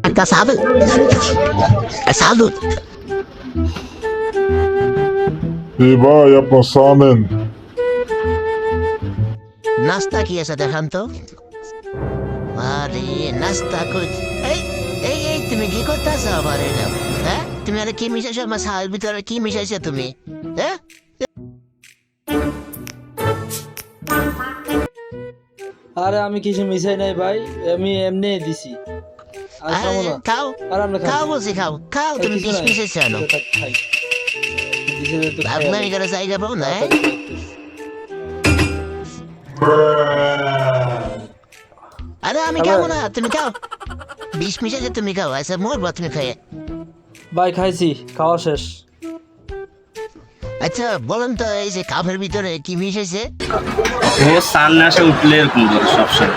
একটা সাধু সাধু এ ভাই আপনার চা নেন। নাস্তা কি আছে দেখান তো। আরে নাস্তা কই এই এই এই তুমি কি করতেছ আবার এটা? হ্যাঁ তুমি আরে কি মিশাইছো আমার চায়ের ভিতরে? কি মিশাইছো তুমি? হ্যাঁ আরে আমি কিছু মিশাই নাই ভাই, আমি এমনি দিছি। আর খাবো না। খাও আর আমরা খাও বলছি খাও খাও, তুমি কিছু বিষ নাই। মিশাইছো কেন? এটা থাক, খাই। দিছে যে একটু খাই ভাবনা আলো। করে জায়গা পাও না? তাড়াতাড়ি খাইতেছি। আরে আমি খাবার? খাবো না, তুমি খাও। বিষ মিশাইছো তুমি খাও, আচ্ছা মরবা তুমি খাইয়ে। ভাই খাইছি, খাওয়া শেষ। আচ্ছা বলেন তো এই যে কাপের ভিতরে কি মিশাইছে? ও সামনে আসে উঠলে এরকম করে সবসময়।